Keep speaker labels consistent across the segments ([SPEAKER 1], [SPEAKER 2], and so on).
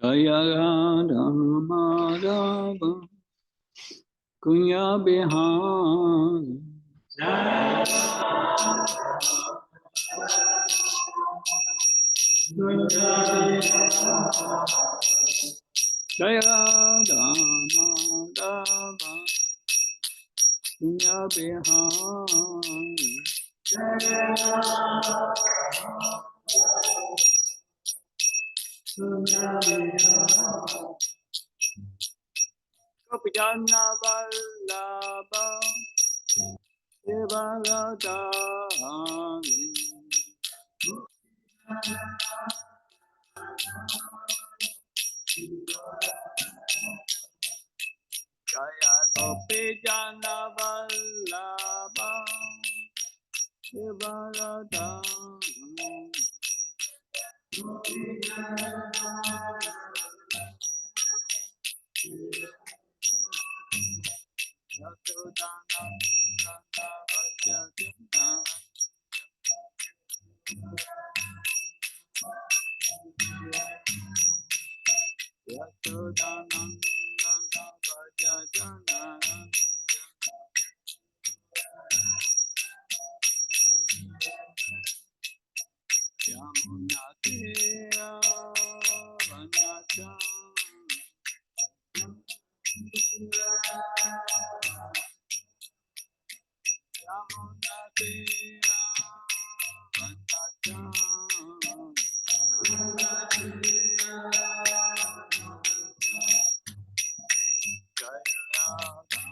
[SPEAKER 1] Jaya Radha Madhava Kunya Bihari Jaya Radha Madhava Kunya Bihari Gopijana Vallabha Devaradhari Jaya Gopijana Vallabha Devaradhari Yasodhana Nanda Vajjana Yasodhana Nanda Vajjana Yamuna Tira Vanacha Yamuna Tira Vanacha Jaya Radha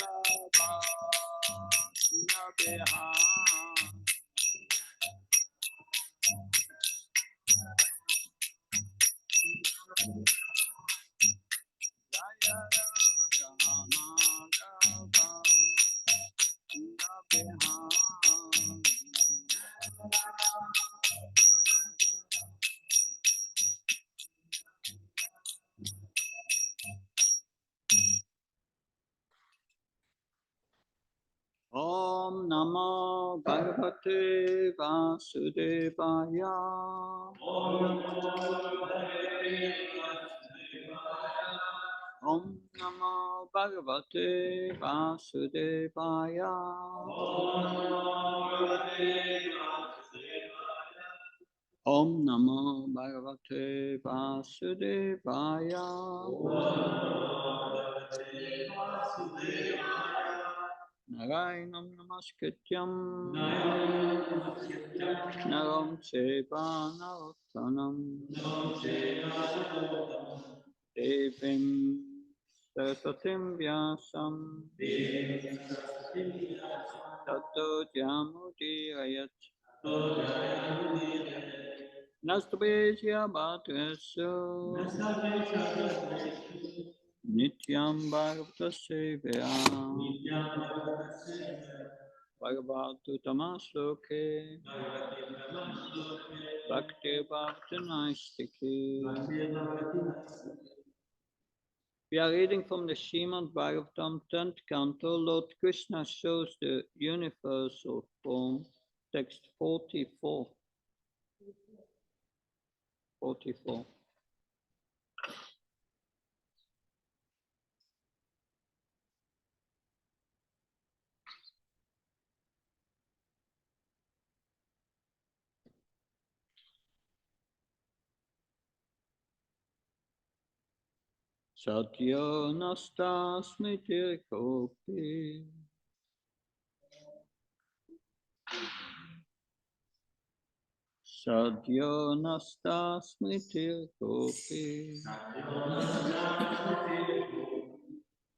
[SPEAKER 1] Madhava Nabihar Jaya Radha Madhava Nabihar Om Namo Bhagavate Vasudevaya. Om Namo Bhagavate Vasudevaya. Om Namo Bhagavate Vasudevaya. Narayanam Namaskrityam Naram Cheva Narottanam Devim Saraswatim Vyasam Tato Jamudirayat Nastubheshya Bhadrasya Nityam Bhagavata Sevaya Bhagavatu Tamasloke Bhakti Bhavtanaistiki. We are reading from the Srimad Bhagavatam 10th canto. Lord Krishna shows the universal form. Text 44. 44. Satya nastasmiti kopi Satya nastasmiti kopi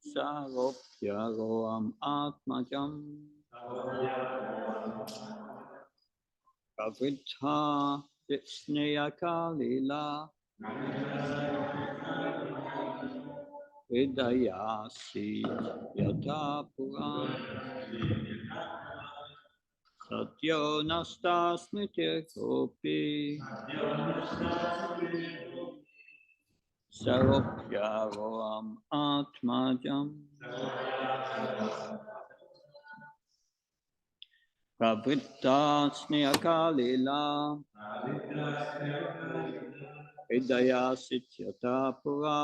[SPEAKER 1] Saropya roam atmajam Kavitha Vitsneyakalila Vidayasi Yatha Puram Satyo nastasmiti kopi Saropya roam atmajam Pravritta sneyakalila Hridaya Sityata Pura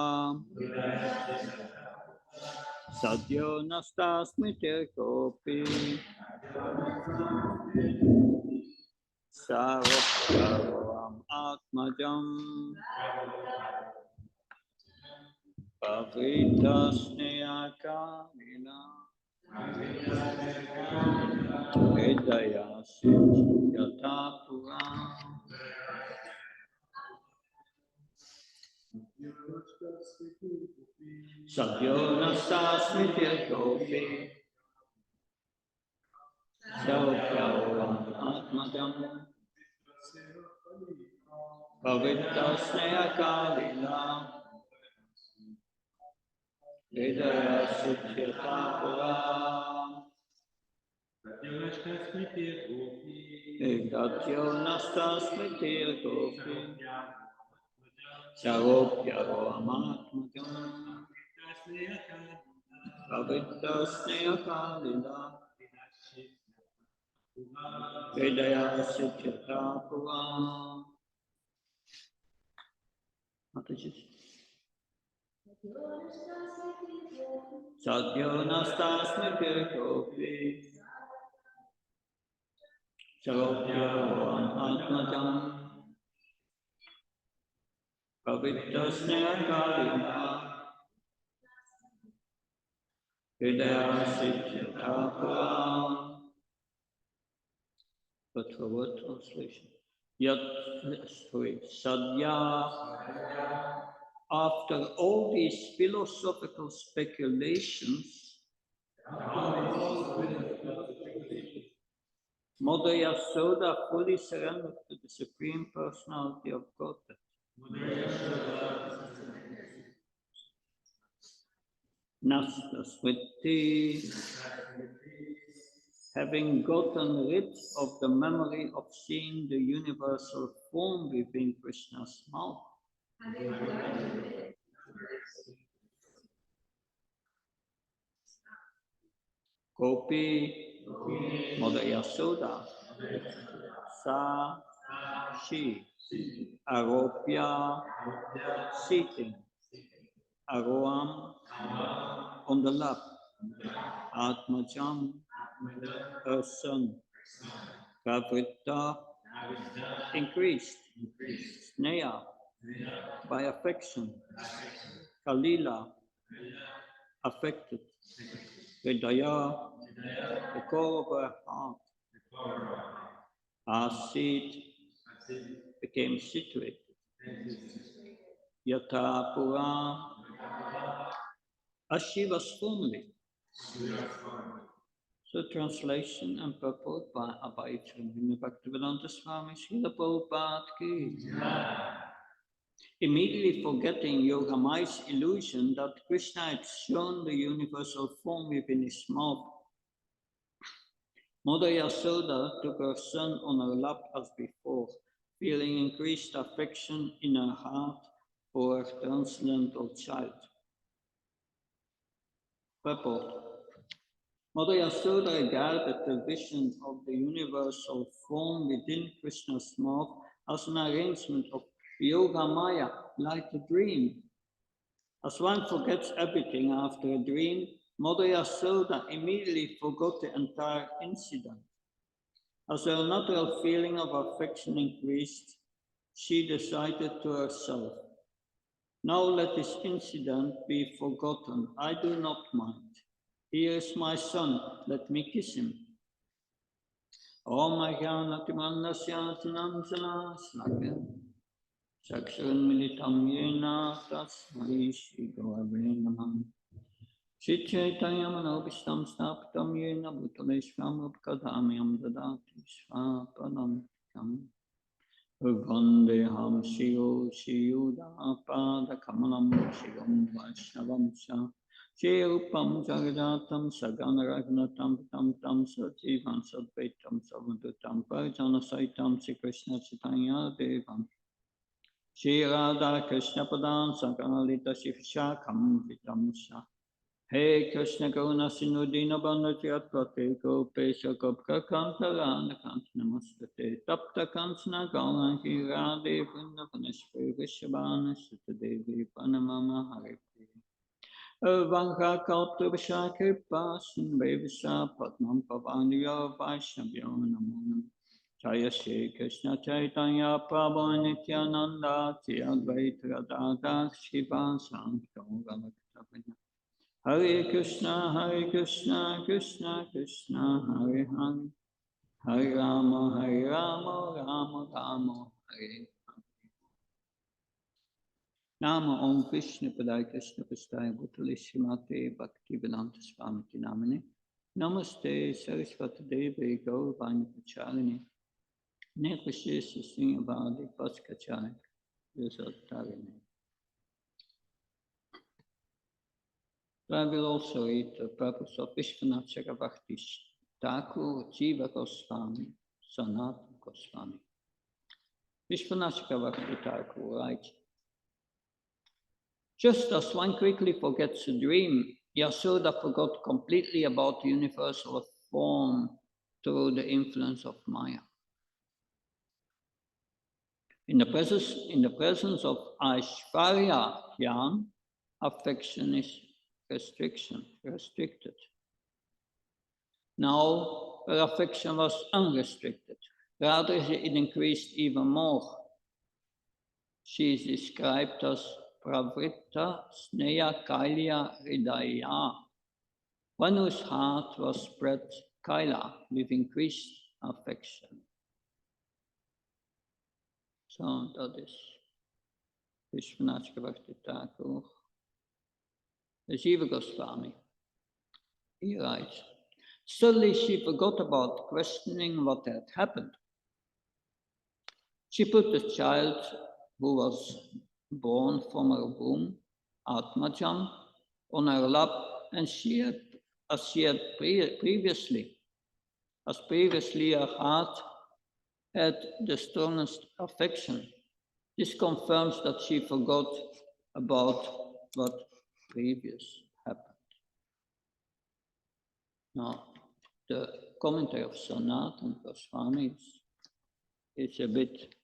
[SPEAKER 1] Sadyo Nastasmite Kopi Sarvabhavam Atmajam Pavritasneyakamina Hridaya Sityata Pura Sadyo Nastasmite Kopi Sarvabhavam Atmajam Pavitasneyakamina Hridaya Sityata Pura Egatyo Nastasmitir Gopi Saropyaro Amatmadam Pavitasneyakalila Hridaya Sityata Pura. Sadyo Nastasmitir Gopi Saropyaro Amatmadam Pavitasneyakalila Hridaya Sityata Pura. But for what translation? Yet, sorry, Sadhya, after all these philosophical speculations, Mother Yasoda fully surrendered to the Supreme Personality of Godhead. Nasta Smriti, having gotten rid of the memory of seeing the universal form within Krishna's mouth. Gopi, Mother Yasoda, Sa, she, Aropya, sitting, Aroam, on the lap, Atmajam, her son, Pravritta, increased, Sneha, by affection, Kalila, affected, Hridaya, the core of her heart, Asit, became situated, Yata Pura, as she was formerly. So translation and purport by Abhay Chandra Bhaktivedanta Swami Srila Prabhupada ki. Immediately forgetting Yogamai's illusion that Krishna had shown the universal form within his mouth, Mother Yasoda took her son on her lap as before, feeling increased affection in her heart for her transcendental child. Purport. Mother Yasoda regarded the vision of the universal form within Krishna's mouth as an arrangement of Yoga Maya, like a dream. As one forgets everything after a dream, Mother Yasoda immediately forgot the entire incident. As her natural feeling of affection increased, she decided to herself, now let this incident be forgotten. I do not mind. Here is my son, let me kiss him. Om Ajnanatimandasya Tinamsana Slakya Sakshun Militam Yena Tasmai Shri Gurave Namah Shri Chaitanya Manobishtam Snapatam Yena Bhutaleshvam Upkadamyam Dadati Svapadam Tam Vandeham Shiyo Shiyuda Pada Kamalam Shigam Vaishnavam Sha Shirupam Jagadatam Sagana Ragnatam Tam Tam Sajivan Sadvaitam Savadutam Parjana Saitam Sri Krishna Chaitanya Devam Shri Radha Krishna Padam Sagalita Shivsha Kam Vitam Sha Hey Krishna Karuna Sindhu Dinabandhu Jayapate Gopesha Gopka Kantarana Kant Namaste Tapta Kansana Gaurangi Radhe Vrindavaneshwari Vishabhana Sutadevi Panamama Hare Vanka Kalpta Vishakripa Sindhavisa Padmam Pavandiya Vaishnavyo Namo Jaya Shri Krishna Chaitanya Prabhu Nityananda Advaita Radha Shiva Sankara Hare Krishna, Krishna Krishna, Hare Hare, Hare Rama, Rama Rama, Hare. Nama Om Krishna Padai Krishna Pastai Bhutale Srimate Bhakti Vedanta Swamiti Namane. Namaste Saraswati Devi Gauravani Pacharini. Nirvishesha Srinyavadi Paskachari. Yasotarini. I will also read the purpose of Vishwanath Chakravarti Thakur Jiva Goswami, Sanatana Goswami. Vishwanath Chakravarti Thakur writes, just as one quickly forgets a dream, Yasoda forgot completely about the universal form through the influence of Maya. In the presence of Aishvarya Jnana, affection is restricted. Now, her affection was unrestricted. Rather, it increased even more. She is described as Pravritta Sneya Kailya Hridaya, one whose heart was spread Kaila with increased affection. So that is Vishwanath Chakravarti Thakur. The Jiva Goswami, he writes, suddenly she forgot about questioning what had happened. She put the child who was born from her womb, Atmajan, on her lap, and as previously her heart had the strongest affection. This confirms that she forgot about what previous happened. Now, the commentary of Sanatana Goswami is a bit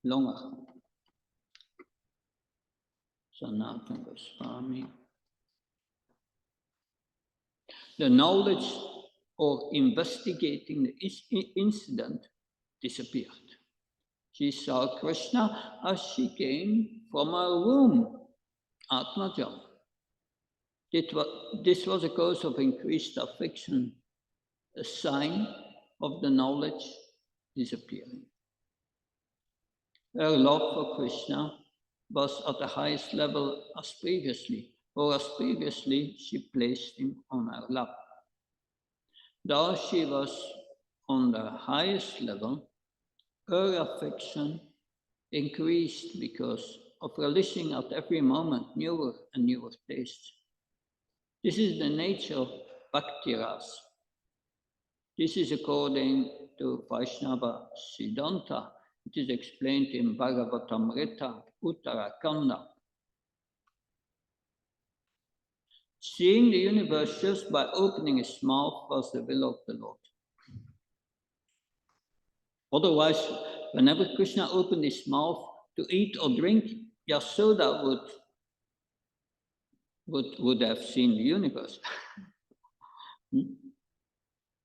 [SPEAKER 1] longer. Sanatana Goswami. The knowledge of investigating the incident disappeared. She saw Krishna as she came from her womb, Atmaja. This was a cause of increased affection, a sign of the knowledge disappearing. Her love for Krishna was at the highest level as previously, or as previously she placed him on her lap. Though she was on the highest level, her affection increased because of relishing at every moment newer and newer tastes. This is the nature of Bhakti Ras. This is according to Vaishnava Siddhanta. It is explained in Bhagavatamrita Uttarakanda. Seeing the universe just by opening his mouth was the will of the Lord. Otherwise, whenever Krishna opened his mouth to eat or drink, Yasoda would have seen the universe.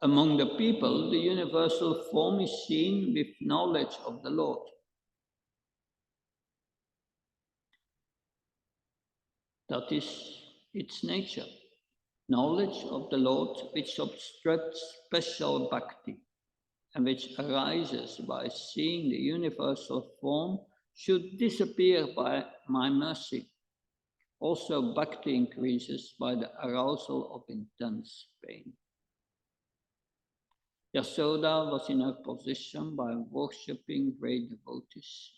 [SPEAKER 1] Among the people, the universal form is seen with knowledge of the Lord. That is its nature. Knowledge of the Lord which obstructs special bhakti and which arises by seeing the universal form should disappear by my mercy. Also, bhakti increases by the arousal of intense pain. Yasoda was in her position by worshipping great devotees.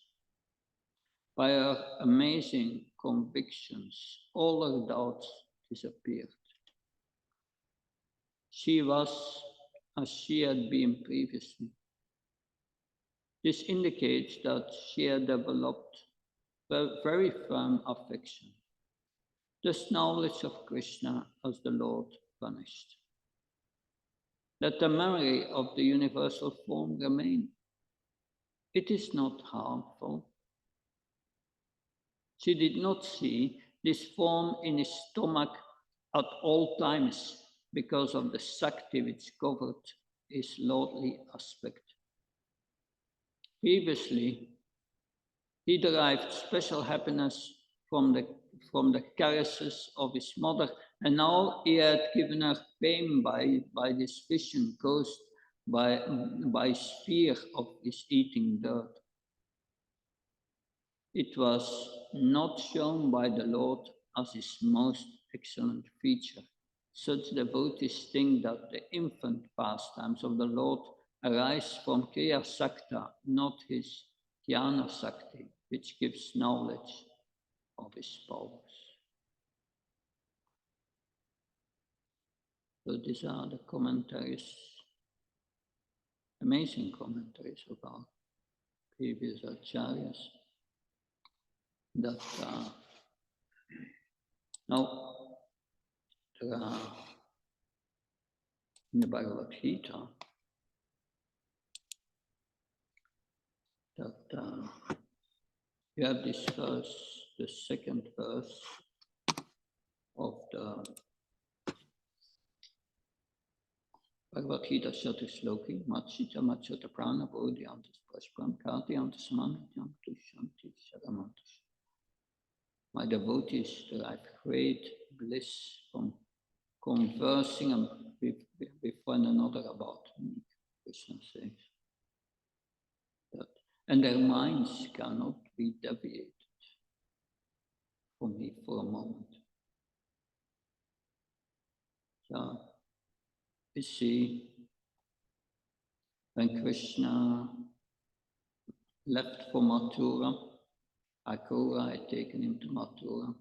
[SPEAKER 1] By her amazing convictions, all her doubts disappeared. She was as she had been previously. This indicates that she had developed very firm affection. Thus knowledge of Krishna as the Lord vanished. Let the memory of the universal form remain. It is not harmful. She did not see this form in his stomach at all times because of the Sakti which covered his lordly aspect. Previously, he derived special happiness from the caresses of his mother, and now he had given her pain by this vision caused by his fear of his eating dirt. It was not shown by the Lord as his most excellent feature. Such devotees think that the infant pastimes of the Lord arise from Kriya Sakta, not his Jnana Sakti, which gives knowledge of his powers. So these are the commentaries, amazing commentaries about previous acharyas. That now there are in the Bhagavad Gita that you have this verse, the second verse of the Bhagavad Gita Shloki, Machita Machata Prana Bodhyantas Prashpram Kartyantas Manatyantas Shanti Shadamantas. My devotees derive great bliss from conversing with one another about me, Krishna says. And their minds cannot be deviated from me for a moment. So we see when Krishna left for Mathura, Akrura had taken him to Mathura.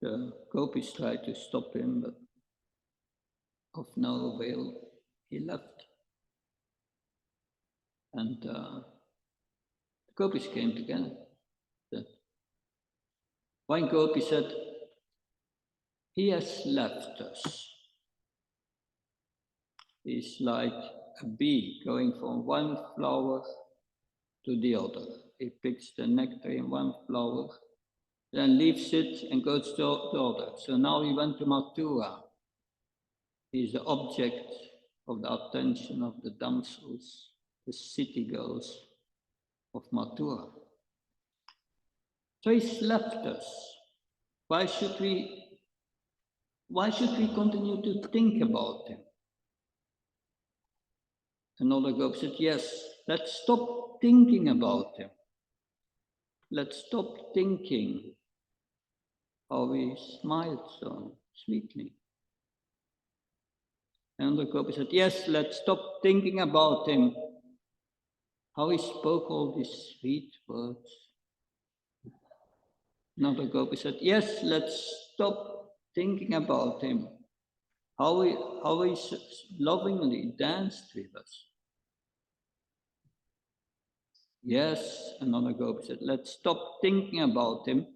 [SPEAKER 1] The gopis tried to stop him, but of no avail. He left. And the gopis came together. One gopi said, he has left us. He's like a bee going from one flower to the other. He picks the nectar in one flower, then leaves it and goes to the other. So now he went to Mathura. He's the object of the attention of the damsels, the city girls of Mathura. So he's left us. Why should we continue to think about him? Another gopi said, yes, let's stop thinking about him. Let's stop thinking how he smiled so sweetly. Another gopi said, yes, let's stop thinking about him, how he spoke all these sweet words. Another gopi said, yes, let's stop thinking about him, how he lovingly danced with us. Yes, another gopi said, let's stop thinking about him,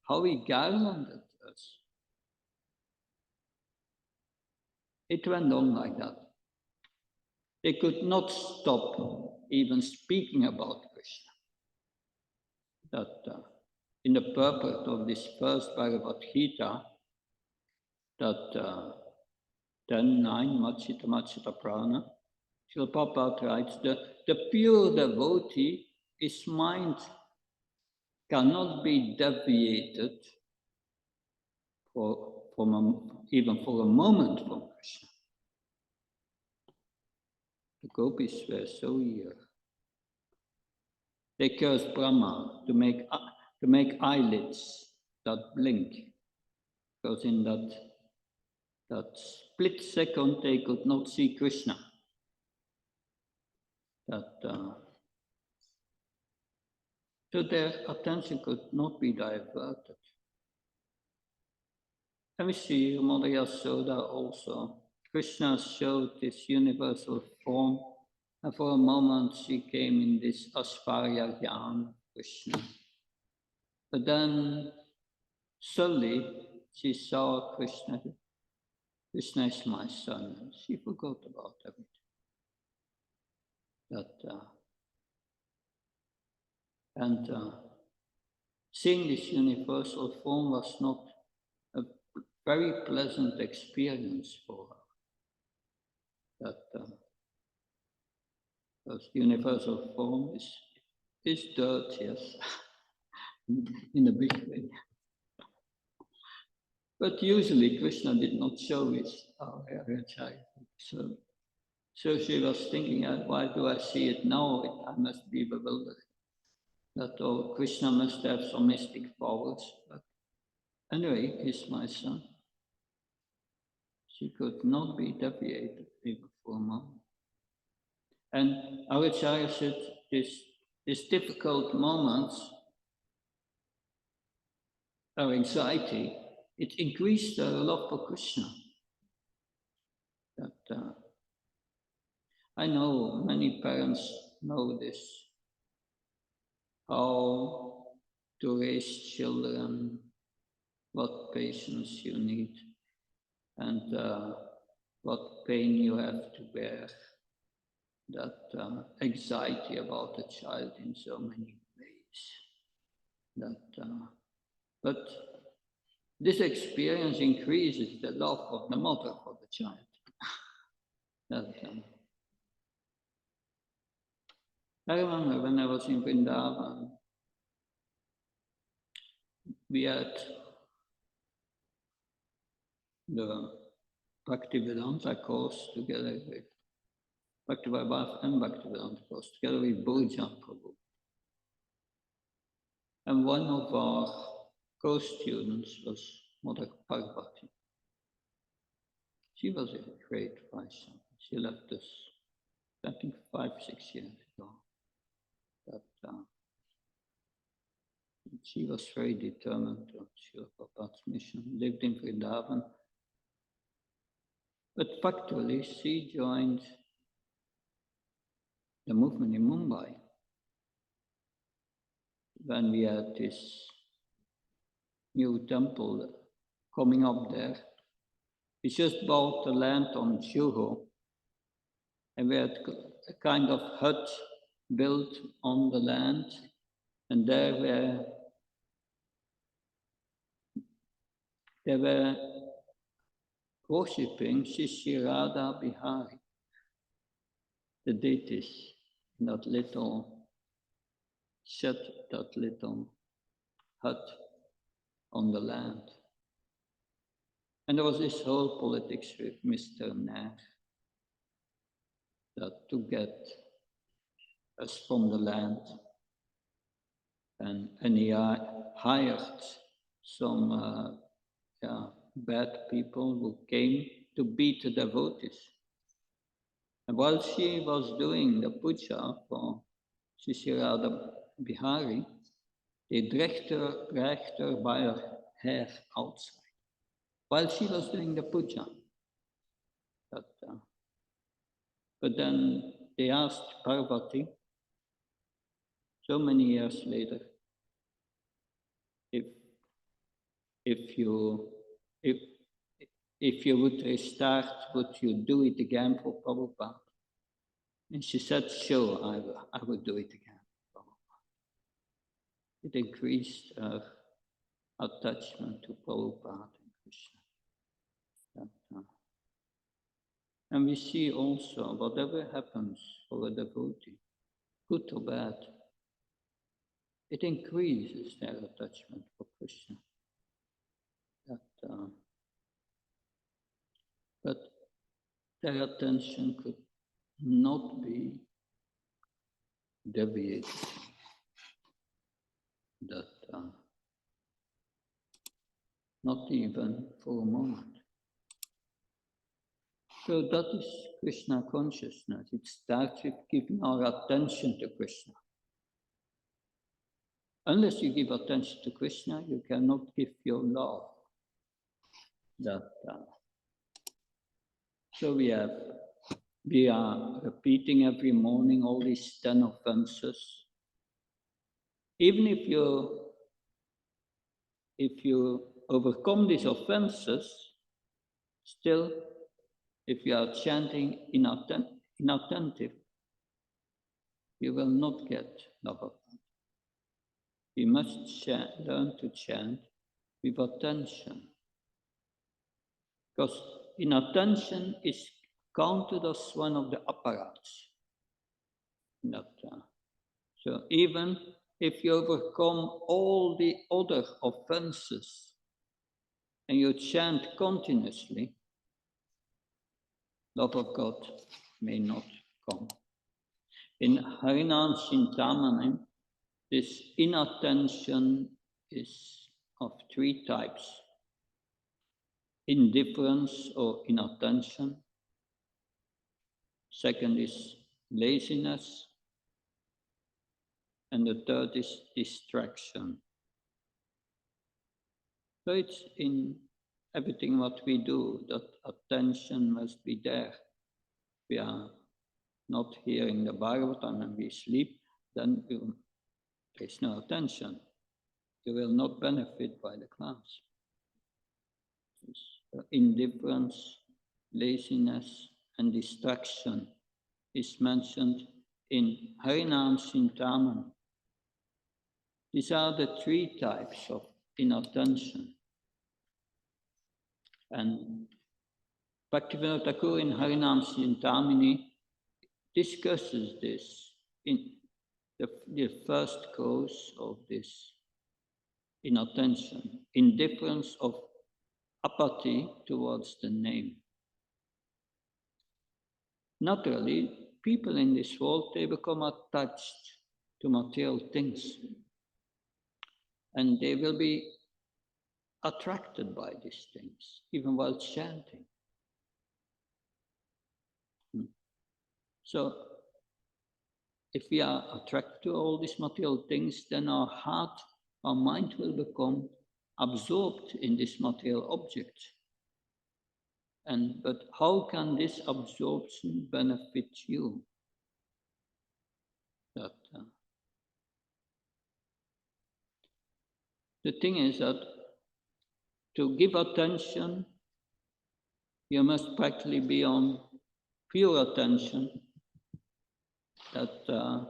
[SPEAKER 1] how he garlanded us. It went on like that. They could not stop even speaking about Krishna. That in the purport of this first Bhagavad Gita, that 10.9, Machita Machita Prana, Srila Prabhupada writes, the pure devotee, his mind cannot be deviated even for a moment from Krishna. The gopis were so eager. They cursed Brahma to make eyelids that blink, because in that split second they could not see Krishna. So their attention could not be diverted. And we see Mother Yasoda also. Krishna showed this universal form, and for a moment she came in this Asparya Jnana, Krishna. But then suddenly she saw Krishna. Krishna is my son, and she forgot about everything. Seeing this universal form was not a very pleasant experience for her. Because universal form is dirt, yes, in a big way. But usually Krishna did not show his childhood. So she was thinking, why do I see it now? I must be bewildered. Krishna must have some mystic powers. But anyway, he's my son. She could not be deviated even for a moment. And our Acharya said, these difficult moments, our anxiety, it increased our love for Krishna. I know many parents know this, how to raise children, what patience you need, and what pain you have to bear, anxiety about a child in so many ways. But this experience increases the love of the mother for the child. I remember when I was in Vrindavan, we had the Bhaktivedanta course together with Bhaktivedanta and Bhaktivedanta course together with Bhujan Prabhu. And one of our co-students was Mother Parvati. She was a great Vaishnava. She left us, I think, 5-6 years ago. But she was very determined to Srila Prabhupada's mission, lived in Vrindavan. But factually, she joined the movement in Mumbai when we had this new temple coming up there. We just bought the land on Juhu, and we had a kind of hut built on the land, and they were worshipping Shishya Radha Bihari, the deities, in that little shed, that little hut on the land. And there was this whole politics with Mr. Nair, that to get us from the land. And he hired some bad people who came to beat the devotees. And while she was doing the puja for Shishya Radha Bihari, they dragged her by her hair outside while she was doing the puja. But then they asked Parvati, so many years later, if you would restart, would you do it again for Prabhupada? And she said, sure, I would do it again for Prabhupada. It increased her attachment to Prabhupada and Krishna. And we see also, whatever happens for a devotee, good or bad, it increases their attachment for Krishna. But their attention could not be deviated. Not even for a moment. So that is Krishna consciousness. It starts with giving our attention to Krishna. Unless you give attention to Krishna, you cannot give your love. So we are repeating every morning all these 10 offenses. Even if you if you overcome these offenses, still, if you are chanting inattentive, you will not get love of God. We must learn to chant with attention. Because inattention is counted as one of the apparatus. So even if you overcome all the other offenses and you chant continuously, love of God may not come. In Harinam Chintamani, this inattention is of three types: indifference or inattention. Second is laziness. And the third is distraction. So it's in everything what we do that attention must be there. We are not hearing the Bhagavatam and we sleep, then there is no attention. You will not benefit by the class. Indifference, laziness, and distraction is mentioned in Harinam Chintamani. These are the three types of inattention. And Bhaktivinoda Thakur in Harinam Chintamani discusses this in the first cause of this inattention, indifference of apathy towards the name. Naturally, people in this world, they become attached to material things. And they will be attracted by these things, even while chanting. So, if we are attracted to all these material things, then our heart, our mind will become absorbed in this material object. But how can this absorption benefit you? The thing is that to give attention, you must practically be on pure attention. That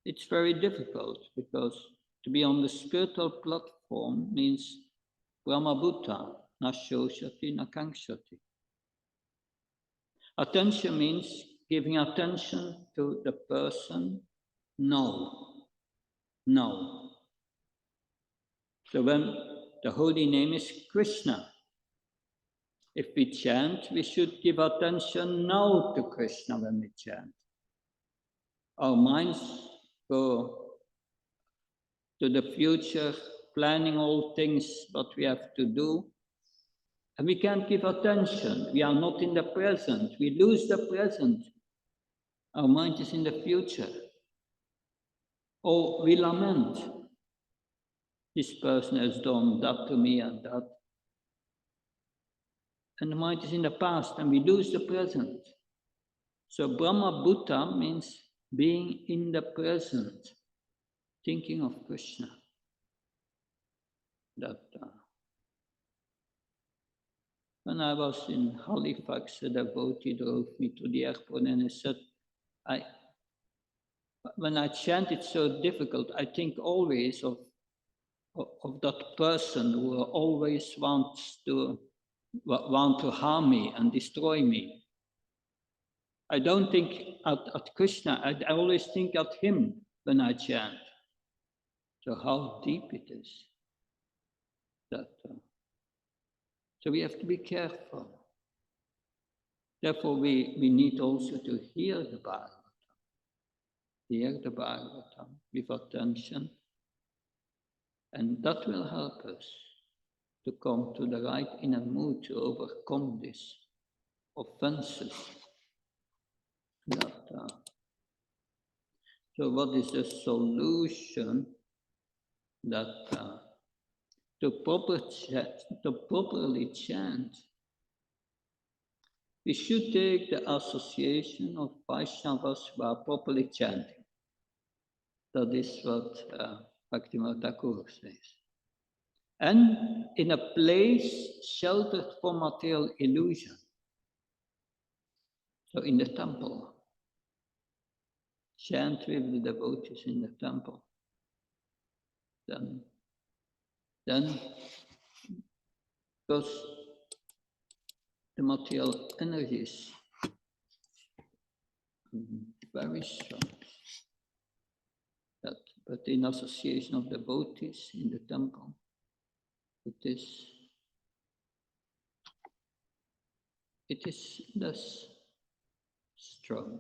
[SPEAKER 1] it's very difficult, because to be on the spiritual platform means Brahmabhuta, na shoshati, na kankshati. Attention means giving attention to the person, no. So when the holy name is Krishna, if we chant, we should give attention now to Krishna when we chant. Our minds go to the future, planning all things what we have to do, and we can't give attention. We are not in the present. We lose the present. Our mind is in the future. Or we lament. This person has done that to me and that. And the mind is in the past, and we lose the present. So Brahma Bhuta means being in the present, thinking of Krishna. When I was in Halifax, a devotee drove me to the airport, and he said, when I chant, it's so difficult. I think always of that person who always wants to harm me and destroy me. I don't think at Krishna. I always think at him when I chant. So how deep it is. So we have to be careful. Therefore, we need also to hear the Bhagavatam. Hear the Bhagavatam with attention. And that will help us to come to the right inner mood to overcome these offenses. So what is the solution? To properly chant, we should take the association of Vaishnavas who are properly chanting. That is what Bhaktivinoda Thakur says. and in a place sheltered from material illusion. So in the temple, chant with the devotees in the temple. Then because the material energies very strong. But in association of devotees in the temple, it is less strong.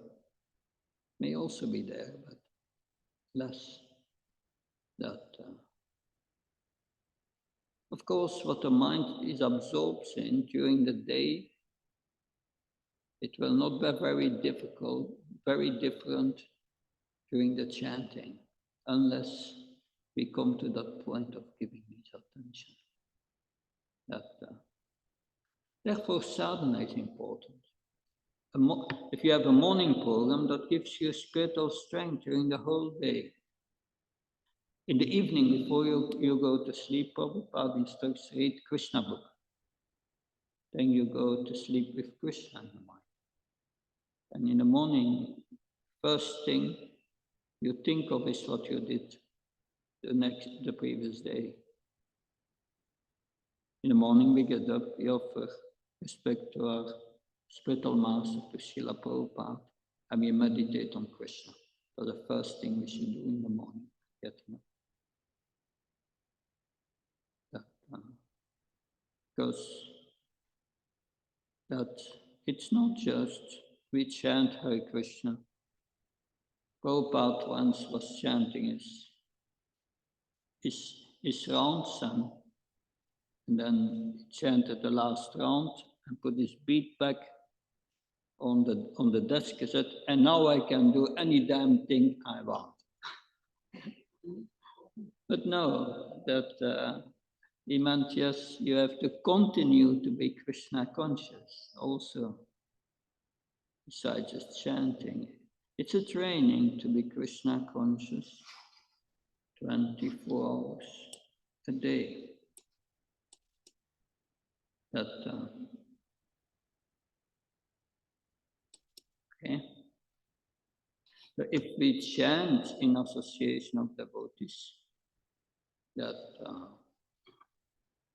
[SPEAKER 1] May also be there, but less. Of course, what the mind is absorbed in during the day, it will not be very difficult, very different during the chanting, unless we come to that point of giving this attention. Therefore, sadhana is important. If you have a morning program, that gives you spiritual strength during the whole day. In the evening, before you go to sleep, Prabhupada instructs read Krishna book. Then you go to sleep with Krishna in the mind. And in the morning, first thing you think of is what you did the previous day. In the morning we get up, we offer respect to our spiritual master, to Srila Prabhupada, and we meditate on Krishna. So the first thing we should do in the morning, getting up. Because that it's not just we chant Hare Krishna. Prabhupada once was chanting his round sun, and then he chanted the last round and put his beat back on the desk. He said, and now I can do any damn thing I want. But no, that he meant, yes, you have to continue to be Krishna conscious also, besides just chanting. It's a training to be Krishna conscious 24 hours a day. Okay. So if we chant in association of devotees,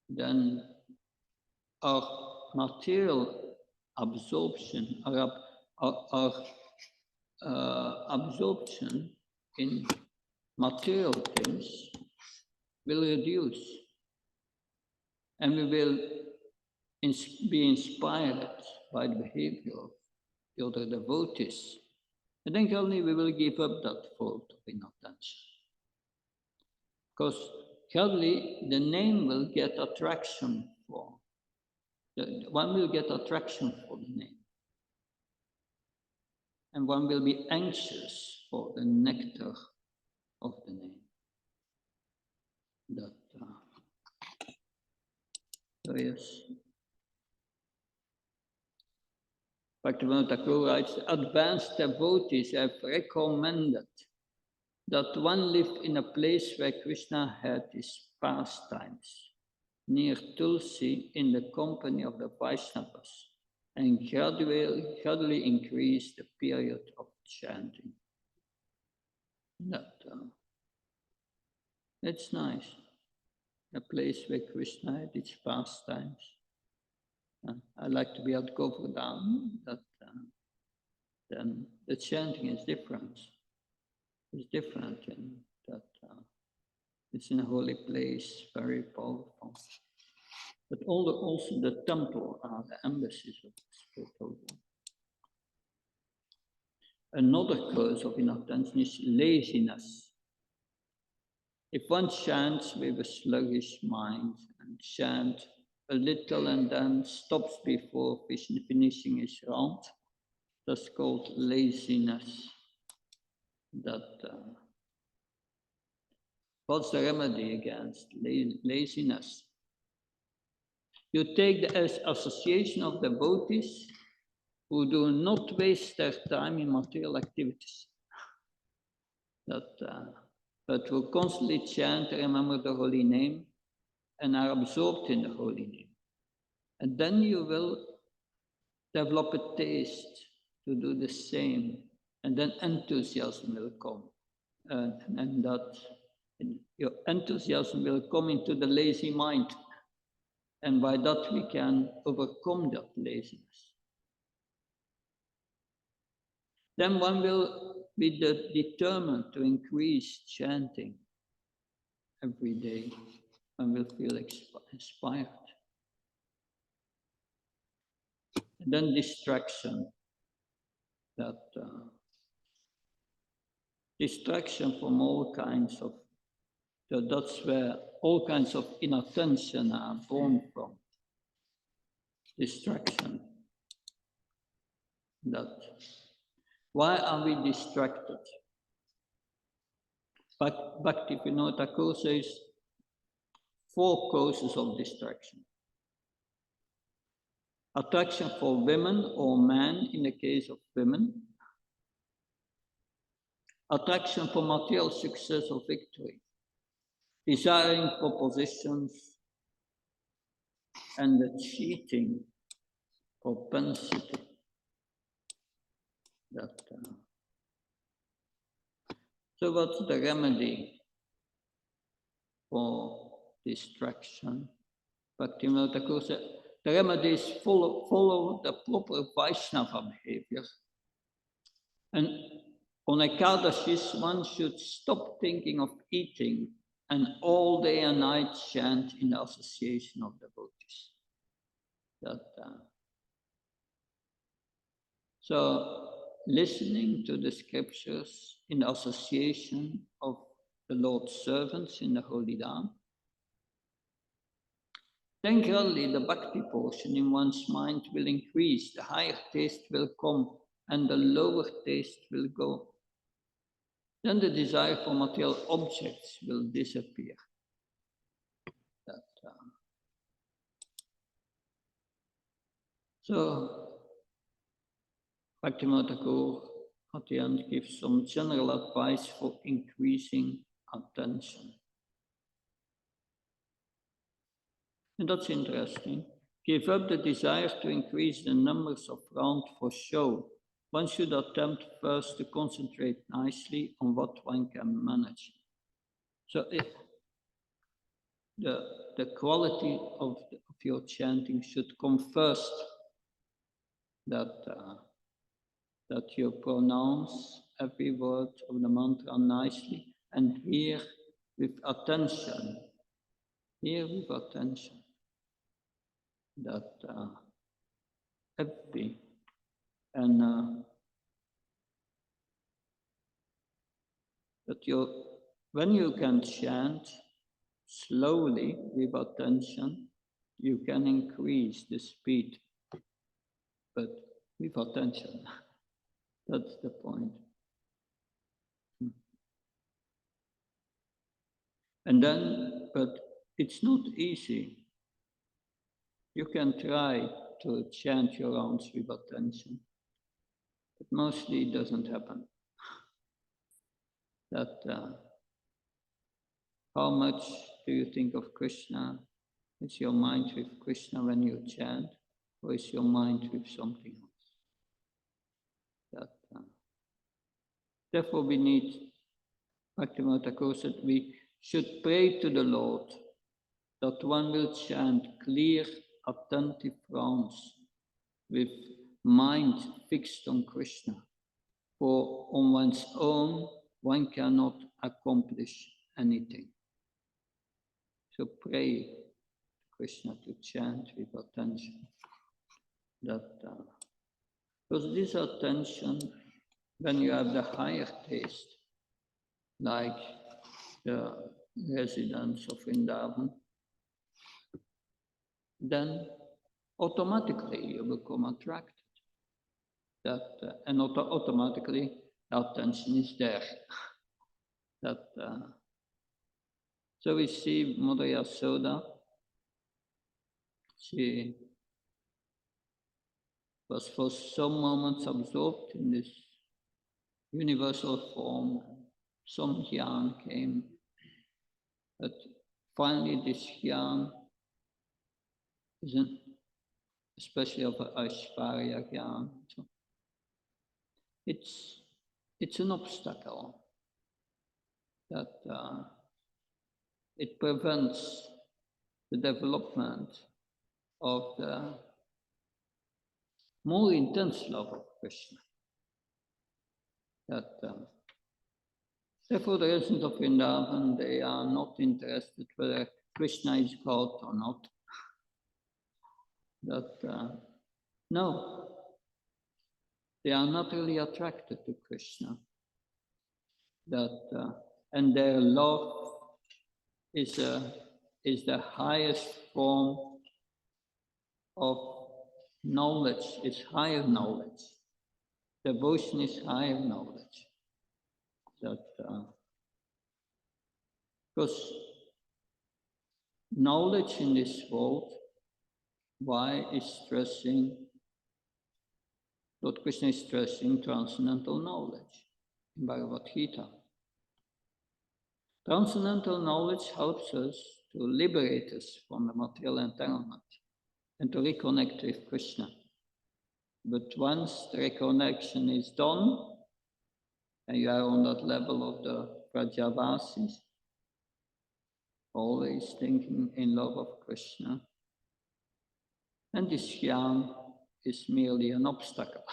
[SPEAKER 1] then our material absorption, our absorption in material things will reduce, and we will be inspired by the behavior of the other devotees. And then gradually we will give up that fault of inattention. Because gradually the name will get attraction for, one will get attraction for the name. And one will be anxious for the nectar of the name. So yes. Bhaktivinoda Thakur writes, advanced devotees have recommended that one live in a place where Krishna had his pastimes, near Tulsi, in the company of the Vaishnavas, and gradually increase the period of chanting. It's nice, a place where Krishna had his pastimes. I like to be at Govardhan, then the chanting is different. It's different in that it's in a holy place, very powerful. But also the temple are the embassies of the spiritual world. Another cause of inattention is laziness. If one chants with a sluggish mind and chants a little and then stops before finishing his round, that's called laziness. What's the remedy against laziness? You take the association of devotees who do not waste their time in material activities, but who constantly chant, remember the holy name, and are absorbed in the holy name. And then you will develop a taste to do the same, and then enthusiasm will come. And that your enthusiasm will come into the lazy mind. And by that we can overcome that laziness. Then one will be determined to increase chanting every day. One will feel inspired. And then distraction. Distraction from all kinds of, that's where all kinds of inattention are born from. Distraction. Why are we distracted? Bhaktivinoda Thakur says 4 causes of distraction. Attraction for women or men in the case of women. Attraction for material success or victory. Desiring for positions and the cheating propensity. So what's the remedy for distraction? Bhaktivinoda Thakur said, the remedy is follow the proper Vaishnava behavior. And on Ekadashis, one should stop thinking of eating and all day and night chant in the association of devotees. So listening to the scriptures in the association of the Lord's servants in the Holy Dham. Then gradually the bhakti portion in one's mind will increase, the higher taste will come, and the lower taste will go. Then the desire for material objects will disappear. So, Bhaktivinoda Thakur at the end gives some general advice for increasing attention. And that's interesting. Give up the desire to increase the numbers of rounds for show. One should attempt first to concentrate nicely on what one can manage. So the quality of your chanting should come first, that you pronounce every word of the mantra nicely and hear with attention. Hear with attention that every and that when you can chant slowly with attention, you can increase the speed, but with attention. That's the point. And then, but it's not easy. You can try to chant your rounds with attention, but mostly it doesn't happen. How much do you think of Krishna? Is your mind with Krishna when you chant, or is your mind with something else? Therefore, we need, Bhaktivinoda Thakur said, we should pray to the Lord that one will chant clear, attentive rounds with mind fixed on Krishna. For on one's own, one cannot accomplish anything. So pray to Krishna to chant with attention. Because this attention, when you have the higher taste, like the residents of Vrindavan, then automatically you become attracted. And automatically the attention is there. So we see Mother Yasoda, she was for some moments absorbed in this universal form. Some jnana came, but finally this Gyan isn't, especially of Aishvarya Gyan. So it's an obstacle that it prevents the development of the more intense love of Krishna. That therefore the residents of Vrindavan, they are not interested whether Krishna is God or not. That no, they are not really attracted to Krishna. That and their love is the highest form of knowledge. It's higher knowledge. Devotion is higher knowledge. That because knowledge in this world, why is stressing? Lord Krishna is stressing transcendental knowledge in Bhagavad Gita. Transcendental knowledge helps us to liberate us from the material entanglement and to reconnect with Krishna. But once the reconnection is done, and you are on that level of the Vrajavasis, always thinking in love of Krishna, and this Gyan is merely an obstacle,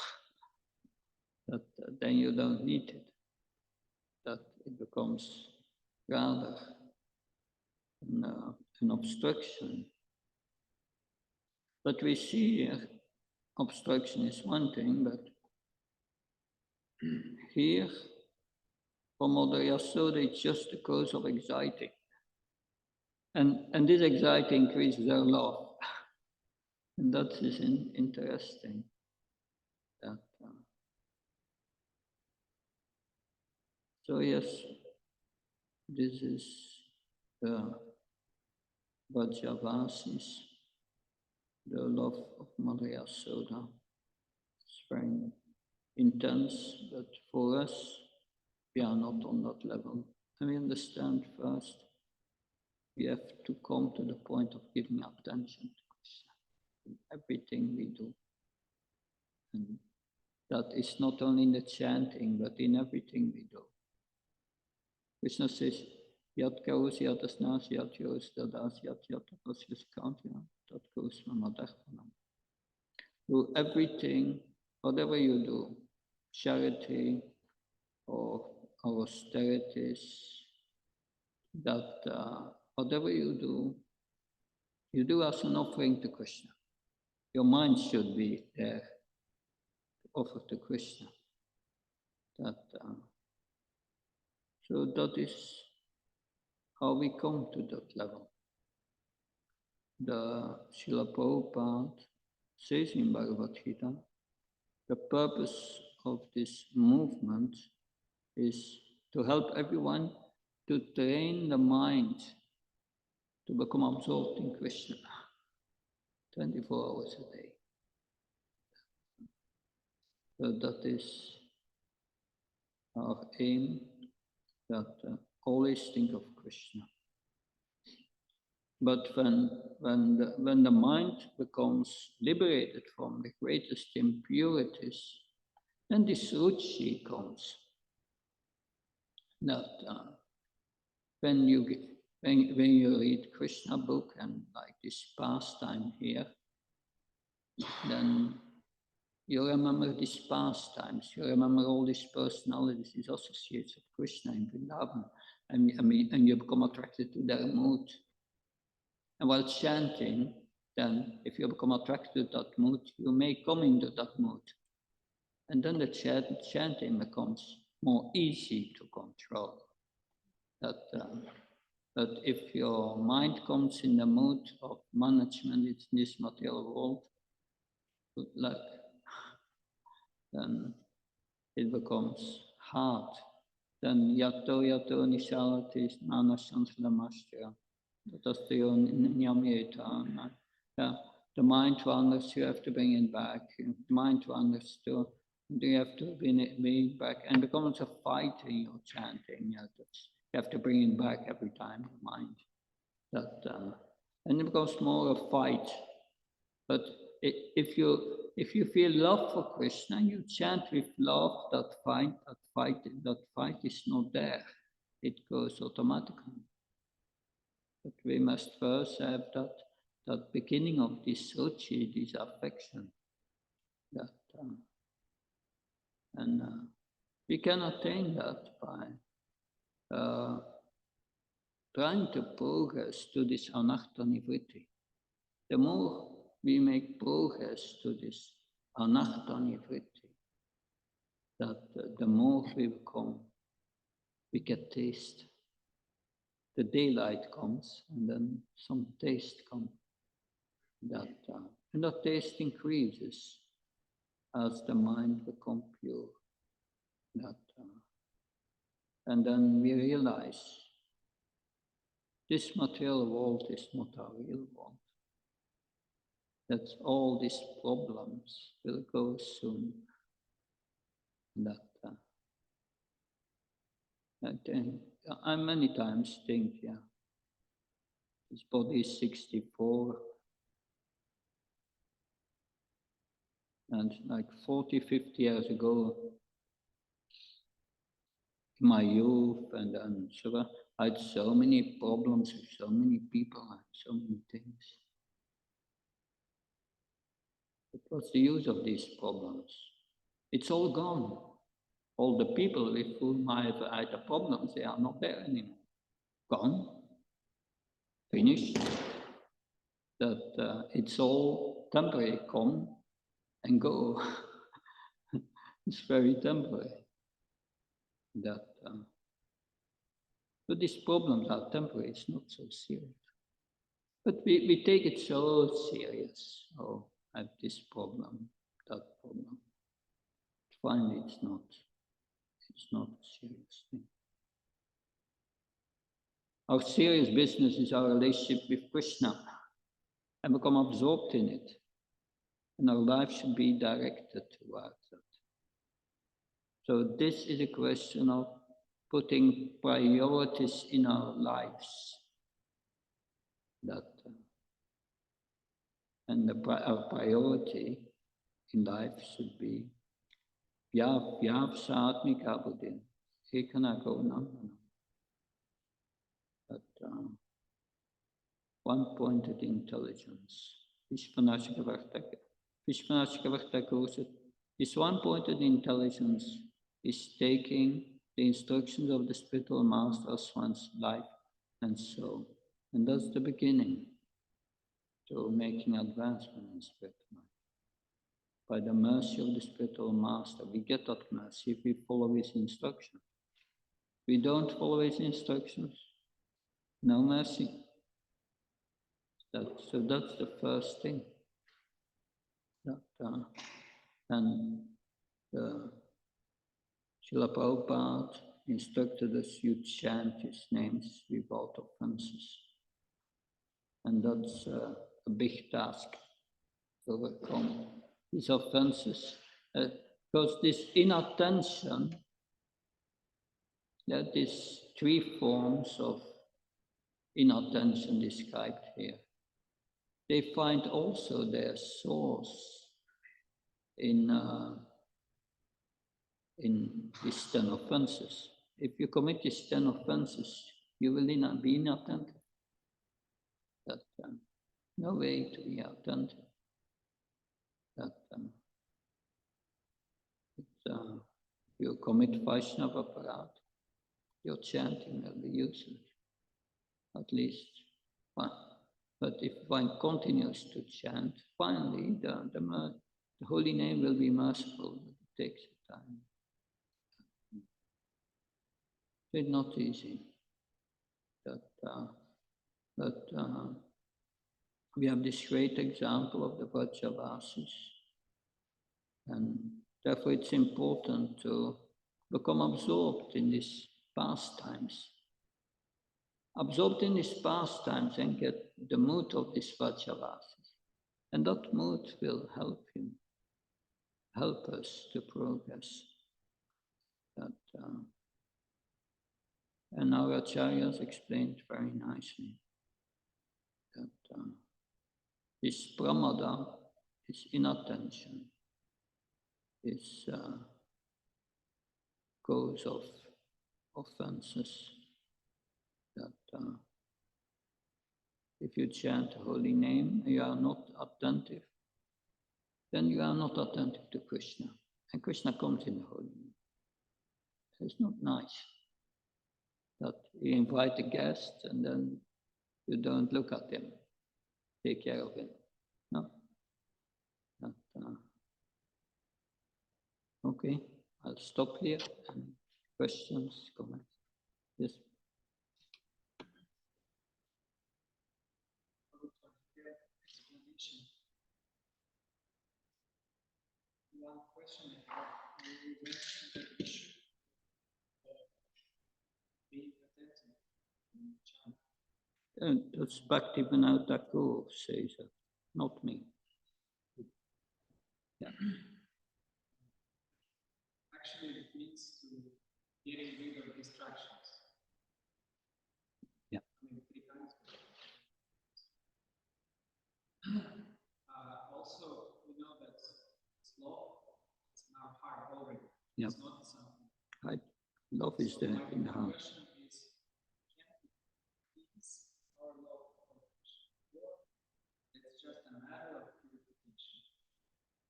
[SPEAKER 1] that then you don't need it, that it becomes rather an obstruction. But we see here, obstruction is one thing, but here, for Mother Yasoda, it's just the cause of anxiety. And this anxiety increases her love. And that is interesting. That, so yes, this is the Vrajavasis, the love of Mother Yasoda. It's very intense, but for us, we are not on that level. And we understand first, we have to come to the point of giving attention to Krishna in everything we do. And that is not only in the chanting, but in everything we do. Krishna says, Yat kaus yatasnas yat yos dadas yat yatapasyas kantya tat kaus mamadarpanam. Do everything, whatever you do, charity or austerities, that whatever you do as an offering to Krishna. Your mind should be there to offer to Krishna. So that is how we come to that level. The Srila Prabhupada says in Bhagavad Gita, the purpose of this movement is to help everyone to train the mind to become absorbed in Krishna 24 hours a day. So that is our aim, that always think of Krishna. But when the mind becomes liberated from the greatest impurities, then this ruchi comes. That when you read Krishna book and like this pastime here, then you remember these pastimes, you remember all these personalities, these associates of Krishna in Vrindavan, and you become attracted to their mood. And while chanting, then if you become attracted to that mood, you may come into that mood. And then the chanting becomes more easy to control. That if your mind comes in the mood of management in this material world, good luck. Then it becomes hard. Then yato nishalati nana shanslamasya. Yeah, the mind wanders, you have to bring it back. The mind wanders too, you have to bring it back. And it becomes a fight in your chanting. Yeah, you have to bring it back every time, the mind. And it becomes more a fight. But if you feel love for Krishna, you chant with love, that fight is not there. It goes automatically. But we must first have that beginning of this ruchi, this affection. And we can attain that by trying to progress to this anartha nivritti. The more we make progress to this anartha nivritti, that the more we get taste. The daylight comes, and then some taste comes. And that taste increases as the mind becomes pure. And then we realize this material world is not our real world. That all these problems will go soon. I many times think, this body is 64, and like 40, 50 years ago, in my youth, and then so I had so many problems with so many people and so many things. What's the use of these problems? It's all gone. All the people with whom I have had the problems, they are not there anymore. Gone. Finished. That it's all temporary, come and go. It's very temporary. But these problems are temporary, it's not so serious. But we take it so serious. Oh, I have this problem, that problem. Finally, it's not a serious thing. Our serious business is our relationship with Krishna and become absorbed in it. And our life should be directed towards that. So this is a question of putting priorities in our lives. And our priority in life should be Vyavsatmika buddhi, ekanago nandana. One-pointed intelligence. Vishwanashika Vartaka said, this one-pointed intelligence is taking the instructions of the spiritual master as one's life and soul. And that's the beginning to making advancement in spiritual life. By the mercy of the spiritual master, we get that mercy if we follow his instructions. If we don't follow his instructions, no mercy. So that's the first thing. And Srila Prabhupada instructed us, you chant his names without offenses. And that's a big task to overcome these offenses. Because this inattention, that is three forms of inattention described here. They find also their source in these 10 offenses. If you commit these 10 offenses, you will be inattentive. No way to be attentive. If you commit Vaishnava Aparad, your chanting will be useless, at least one. But if one continues to chant, finally the holy name will be merciful, but it takes time. It's not easy. But we have this great example of the Vrajavasis. And therefore it's important to become absorbed in these pastimes. Absorbed in these pastimes and get the mood of these Vrajavasis. And that mood will help us to progress. And our acharyas explained very nicely that this pramada, this inattention, this cause of offenses, that if you chant a holy name and you are not attentive, then you are not attentive to Krishna. And Krishna comes in the holy name. It's not nice that you invite a guest and then you don't look at him, take care of him. No? That, okay, I'll stop here. And questions, comments? Yes.
[SPEAKER 2] One question I have, you mentioned that we should be attentive in chant.
[SPEAKER 1] That's Bhaktivinoda Thakur says that, not me. Yeah.
[SPEAKER 2] Actually, it means to getting rid of distractions.
[SPEAKER 1] Yeah.
[SPEAKER 2] I mean, 3 times. Also, we know that slow, it's in our heart already.
[SPEAKER 1] Yeah.
[SPEAKER 2] It's not something.
[SPEAKER 1] Right. Love is there in the
[SPEAKER 2] My
[SPEAKER 1] heart.
[SPEAKER 2] question is, can we increase our love for Krishna? It's just a matter of purification.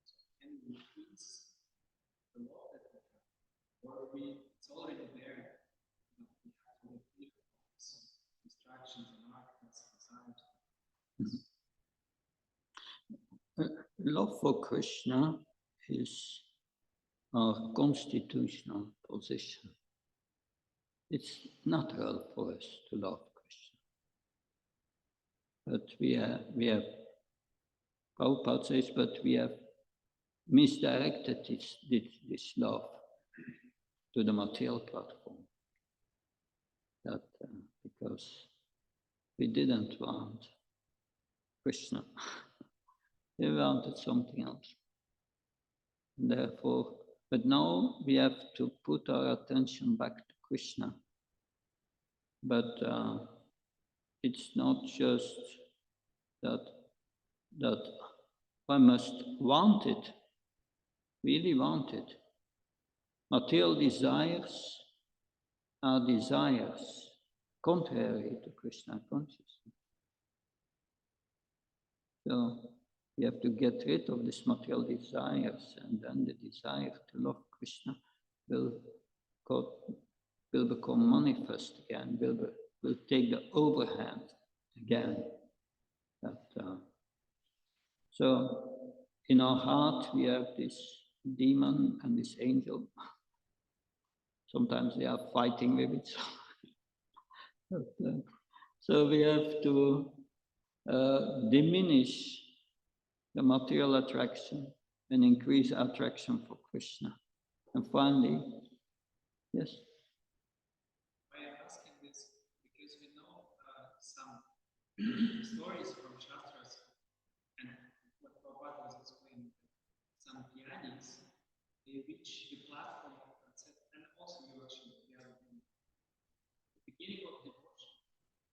[SPEAKER 2] So can we increase the love that we have? Or it's already there, but we have to get rid of some distractions and arguments and desires.
[SPEAKER 1] Love for Krishna is our constitutional position. It's natural for us to love Krishna. But we have, Prabhupada says, but we have misdirected this love to the material platform. That because we didn't want Krishna. We wanted something else. And therefore, but now we have to put our attention back to Krishna. But it's not just that I must want it, really want it. Material desires are desires contrary to Krishna consciousness. So we have to get rid of these material desires, and then the desire to love Krishna will become manifest again, will take the overhand again. So in our heart we have this demon and this angel. Sometimes they are fighting with each other. So we have to diminish the material attraction and increase attraction for Krishna. And finally, yes?
[SPEAKER 2] Why I'm asking this, because we know some stories from Shastras, and what Prabhupada was explaining, some jnanis, they reach the platform of concept, and also you actually together. The beginning of devotion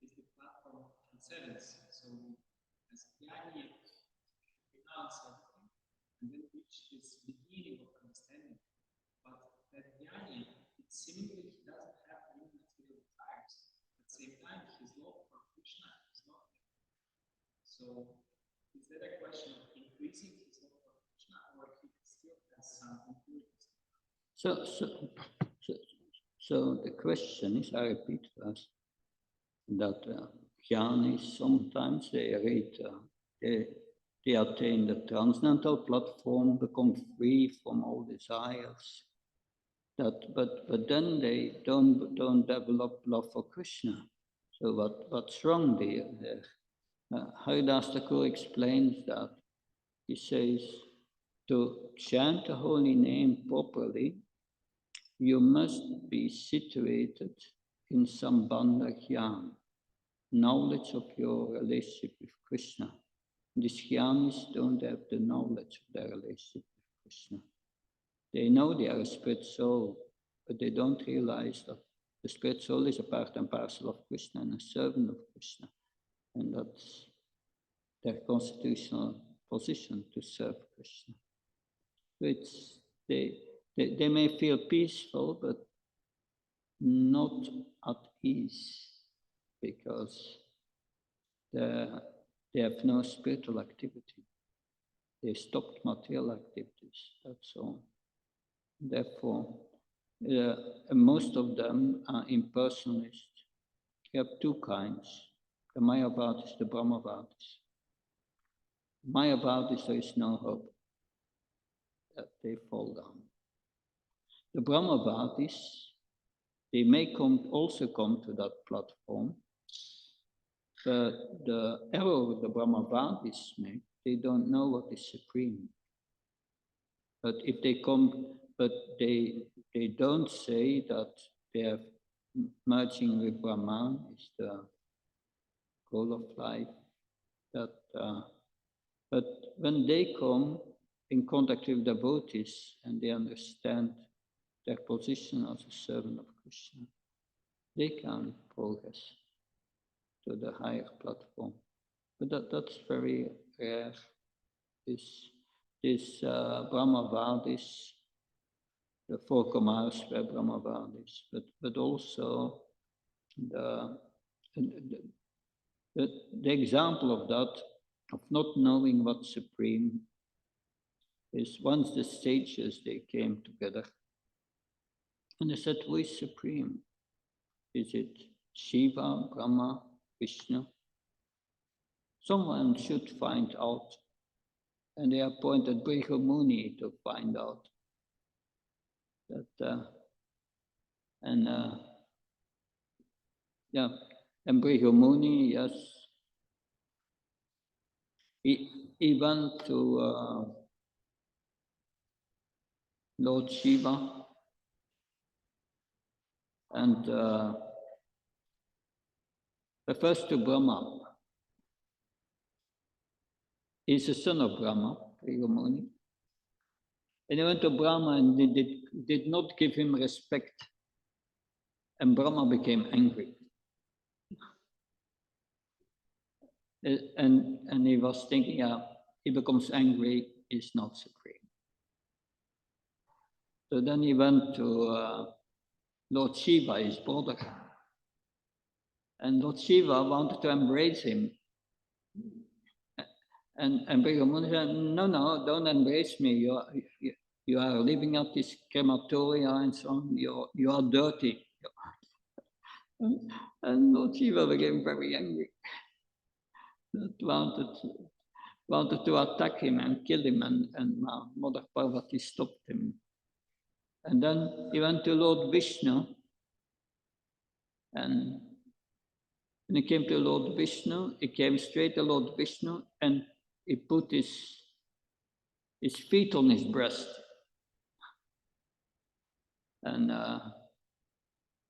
[SPEAKER 2] is the platform of transcendence. So as jnani, renounce everything, and then reach this beginning of understanding. But that jnani, it seemingly he doesn't have any material desires. At the same time, his love for Krishna is not there. So is that a question of increasing his love for Krishna, or he still has some impurities?
[SPEAKER 1] So the question is, I repeat first, that jnanis sometimes they attain the transcendental platform, become free from all desires. But then they don't develop love for Krishna. So what's wrong there? Haridas Thakur explains that. He says, to chant the holy name properly, you must be situated in Sambandha Jnana, knowledge of your relationship with Krishna. These jnanis don't have the knowledge of their relationship with Krishna. They know they are a spirit soul, but they don't realize that the spirit soul is a part and parcel of Krishna and a servant of Krishna. And their constitutional position to serve Krishna. So they may feel peaceful, but not at ease because they have no spiritual activity. They stopped material activities, that's all. Therefore, most of them are impersonalists. You have two kinds, the Mayavadis, the Brahmavadis. Mayavadis, there is no hope that they fall down. The Brahmavadis, they may also come to that platform, but the error the Brahmavadis make, they don't know what is supreme. But if they come, but they don't say that they are merging with Brahman is the goal of life. That, but when they come in contact with devotees and they understand their position as a servant of Krishna, they can progress to the higher platform. But that's very rare. This Brahmavadis, the four Kumaras were Brahmavadis, but also the example of that, of not knowing what's supreme, is once the sages, they came together and they said, who is supreme? Is it Shiva, Brahma, Vishnu? Someone should find out. And they appointed Brihu Muni to find out. That, and Brihu Muni, yes, he went to Lord Shiva and refers to Brahma. He's a son of Brahma, Brihu Muni. And he went to Brahma and did not give him respect. And Brahma became angry. And he was thinking, he becomes angry, he's not supreme. So then he went to Lord Shiva, his brother. And Lord Shiva wanted to embrace him. And Brihu Muni said, no, don't embrace me. You are living at this crematoria and so on. You are dirty. And Lord Shiva became very angry. That wanted to attack him and kill him, and Mother Parvati stopped him. And then he went to Lord Vishnu, and when he came to Lord Vishnu, he came straight to Lord Vishnu, and he put his feet on his breast. And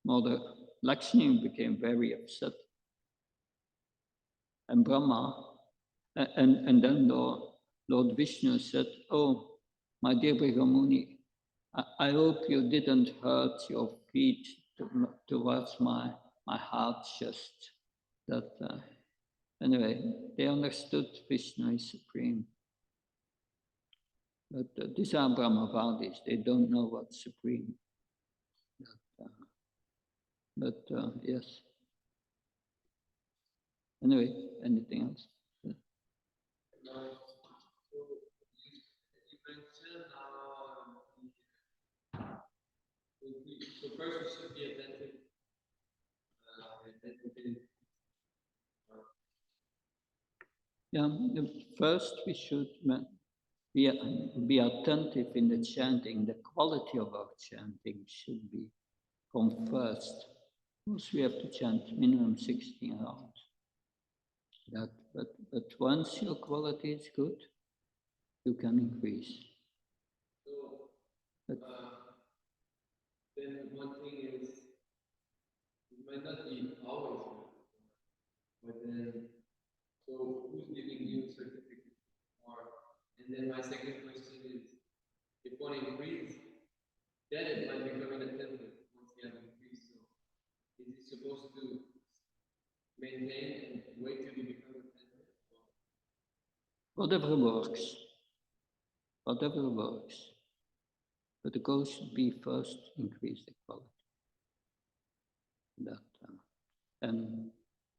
[SPEAKER 1] Mother Lakshmi became very upset. And Brahma, and then Lord Vishnu said, oh, my dear Brihu Muni, I hope you didn't hurt your feet towards my heart chest. That anyway, they understood Vishnu is supreme. But these are Brahmavadis, they don't know what's supreme. But yes. Anyway, anything else?
[SPEAKER 2] You mentioned so first we should be attentive.
[SPEAKER 1] First we should be attentive in the chanting. The quality of our chanting should come first. First we have to chant minimum 16 rounds. But once your quality is good, you can increase.
[SPEAKER 2] So, then one thing is, it might not be always good, but then, so who's giving you certificate? And then my second question is, if one increase, then it might become inattentive once you have increased. So, is it supposed to maintain and wait till you become attentive?
[SPEAKER 1] whatever works, whatever works. But the goal should be first increase the quality. That, and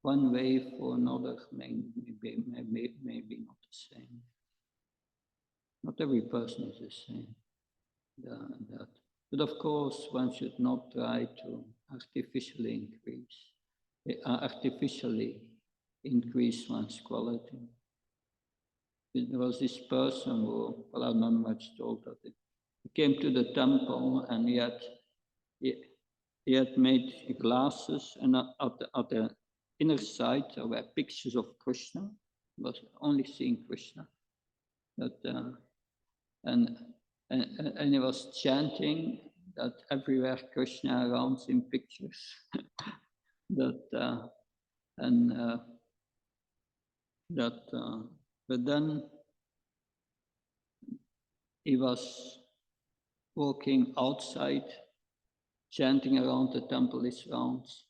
[SPEAKER 1] one way for another may be not the same. Not every person is the same. That. But of course, one should not try to artificially increase one's quality. There was this person who, well, I'm not much told that he came to the temple and he had made glasses, and at the inner side there were pictures of Krishna. He was only seeing Krishna. And he was chanting that everywhere Krishna around in pictures. But then he was walking outside, chanting around the temple rounds.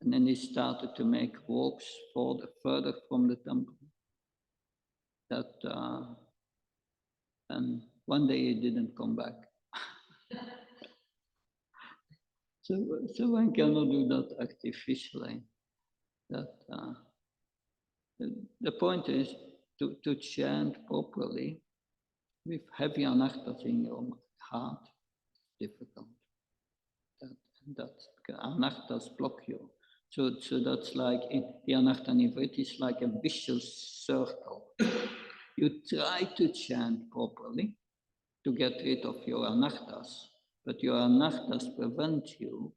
[SPEAKER 1] And then he started to make walks further from the temple. And one day he didn't come back. So one cannot do that artificially. The point is to chant properly with heavy anarthas in your heart. Difficult. That anarthas block you. So that's like the anartha nivritti is like a vicious circle. You try to chant properly to get rid of your anarthas, but your anarthas prevent you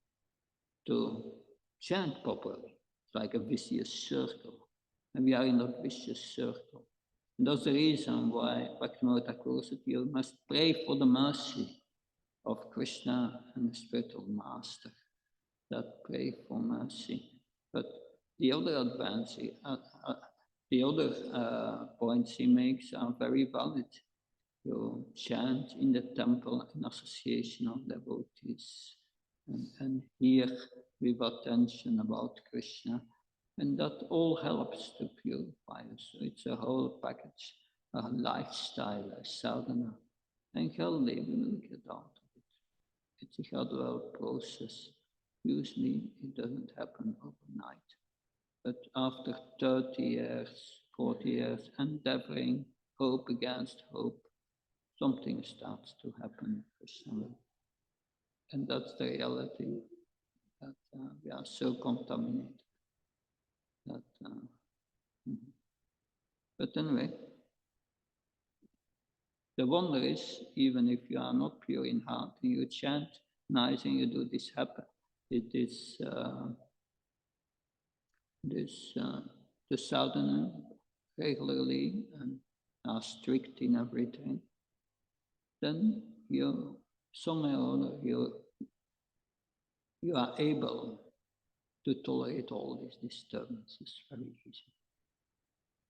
[SPEAKER 1] to chant properly. It's like a vicious circle. And we are in that vicious circle. And that's the reason why Bhaktivinoda Thakur said you must pray for the mercy of Krishna and the spiritual master. That pray for mercy. But the other points he makes are very valid. You chant in the temple in association of devotees and hear with attention about Krishna. And that all helps to purify us. So it's a whole package, a lifestyle, a sadhana. And healthy, we will get out of it. It's a gradual process. Usually it doesn't happen overnight. But after 30 years, 40 years, endeavoring, hope against hope, something starts to happen personally. And that's the reality, that we are so contaminated. But anyway, the wonder is, even if you are not pure in heart, and you chant nice and you do this happen, the sadhana regularly and are strict in everything, then you somehow or other you are able to tolerate all these disturbances very easily.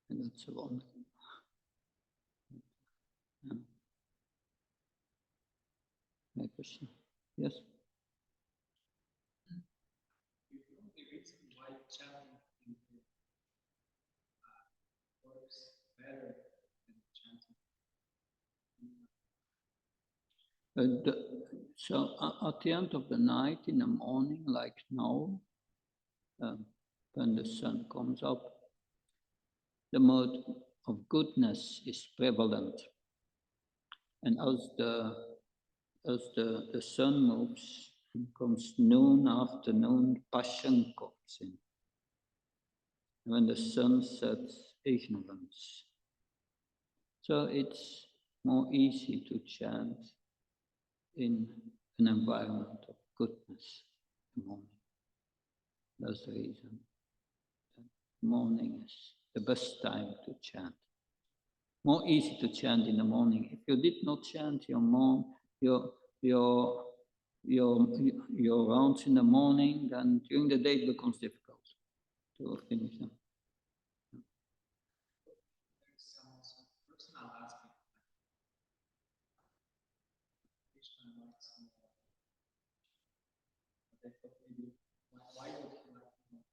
[SPEAKER 1] And that's a wonder. Yeah. My question. Yes?
[SPEAKER 2] You know the reason why chanting works better than chanting?
[SPEAKER 1] So at the end of the night, in the morning, like now, when the sun comes up, the mode of goodness is prevalent. And as the sun moves, comes noon, afternoon, passion comes in. And when the sun sets, ignorance. So it's more easy to chant in an environment of goodness in the morning. That's the reason. Morning is the best time to chant. More easy to chant in the morning. If you did not chant your rounds in the morning, then during the day it becomes difficult to finish them.
[SPEAKER 2] There's some personal aspect. Krishna likes more. But I thought maybe why would he like more?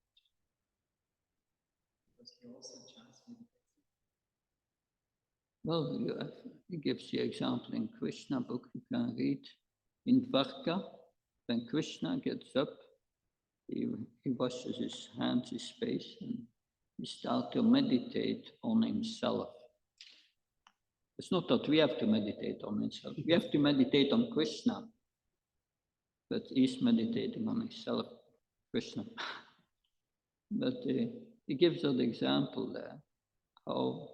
[SPEAKER 2] Because he also chants meditation.
[SPEAKER 1] Well, he gives the example in Krishna book you can read. In Dvarka, when Krishna gets up, he washes his hands, his face, and he starts to meditate on himself. It's not that we have to meditate on himself. We have to meditate on Krishna. But he's meditating on himself, Krishna. But he gives that example there, how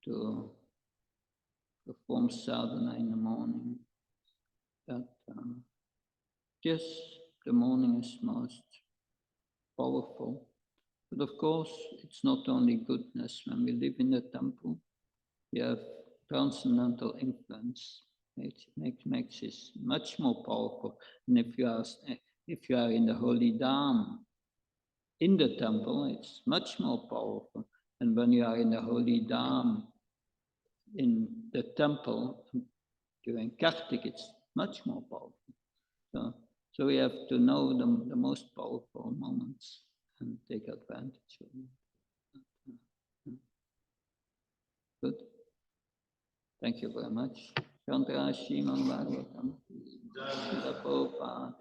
[SPEAKER 1] to perform sadhana in the morning. That yes, the morning is most powerful. But of course, it's not only goodness. When we live in the temple, we have transcendental influence. It makes it much more powerful. And if you are in the holy dham, in the temple, it's much more powerful. And when you are in the holy dham, in the temple during Kartik, it's much more powerful. So we have to know the most powerful moments and take advantage of them. Good. Thank you very much. Chandra Shriman Bhagavatam. Prabhupada.